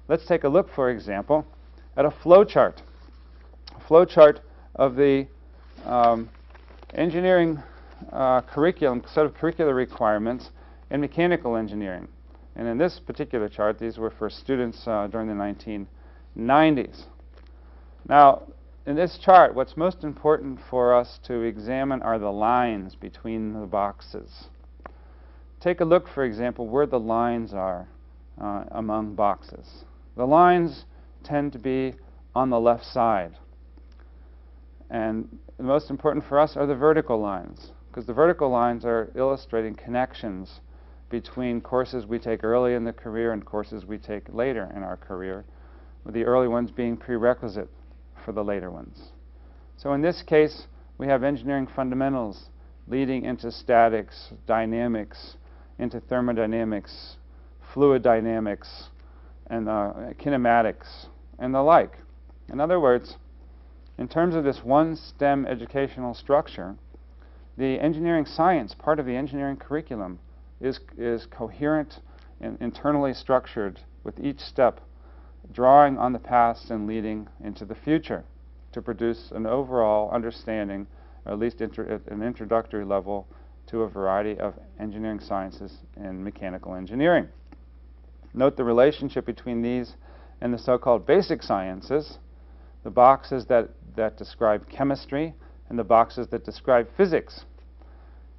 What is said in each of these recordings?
Let's take a look, for example, at a flowchart. A flowchart of the engineering curriculum, set of curricular requirements in mechanical engineering. And in this particular chart, these were for students during the 1990s. Now, in this chart, what's most important for us to examine are the lines between the boxes. Take a look, for example, where the lines are among boxes. The lines tend to be on the left side. And the most important for us are the vertical lines, because the vertical lines are illustrating connections between courses we take early in the career and courses we take later in our career, with the early ones being prerequisite for the later ones. So in this case, we have engineering fundamentals leading into statics, dynamics, into thermodynamics, fluid dynamics, and kinematics, and the like. In other words, in terms of this one STEM educational structure, the engineering science part of the engineering curriculum is coherent and internally structured, with each step drawing on the past and leading into the future to produce an overall understanding, or at least an introductory level, to a variety of engineering sciences and mechanical engineering. Note the relationship between these and the so-called basic sciences, the boxes that describe chemistry and the boxes that describe physics.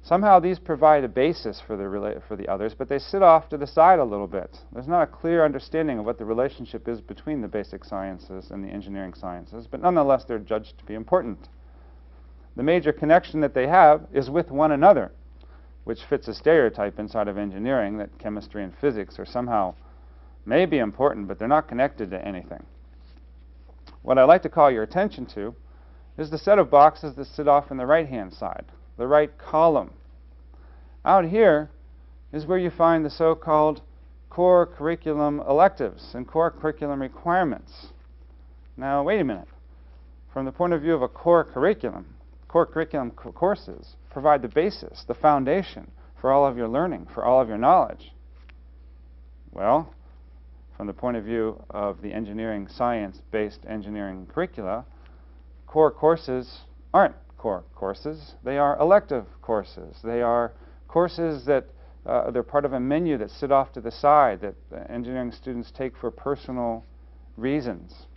Somehow these provide a basis for the others, but they sit off to the side a little bit. There's not a clear understanding of what the relationship is between the basic sciences and the engineering sciences, but nonetheless they're judged to be important. The major connection that they have is with one another, which fits a stereotype inside of engineering that chemistry and physics are somehow may be important, but they're not connected to anything. What I'd like to call your attention to is the set of boxes that sit off on the right-hand side, the right column. Out here is where you find the so-called core curriculum electives and core curriculum requirements. Now, wait a minute. From the point of view of a core curriculum courses provide the basis, the foundation for all of your learning, for all of your knowledge. Well, from the point of view of the engineering science-based engineering curricula, core courses aren't core courses. They are elective courses. They are courses that they're part of a menu that sit off to the side that engineering students take for personal reasons.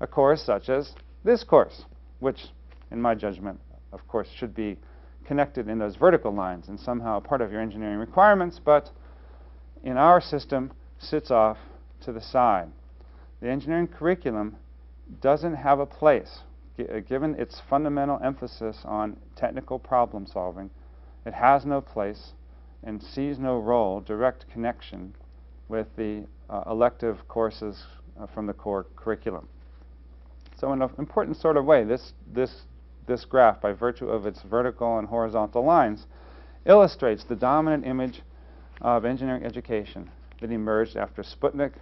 A course such as this course, which, in my judgment, of course, should be connected in those vertical lines and somehow part of your engineering requirements, but in our system sits off to the side. The engineering curriculum doesn't have a place. Given its fundamental emphasis on technical problem solving, it has no place and sees no role, direct connection with the elective courses from the core curriculum. So in an important sort of way, this graph, by virtue of its vertical and horizontal lines, illustrates the dominant image of engineering education that emerged after Sputnik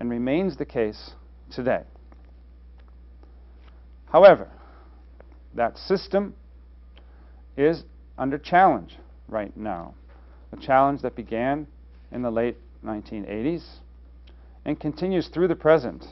and remains the case today. However, that system is under challenge right now, a challenge that began in the late 1980s and continues through the present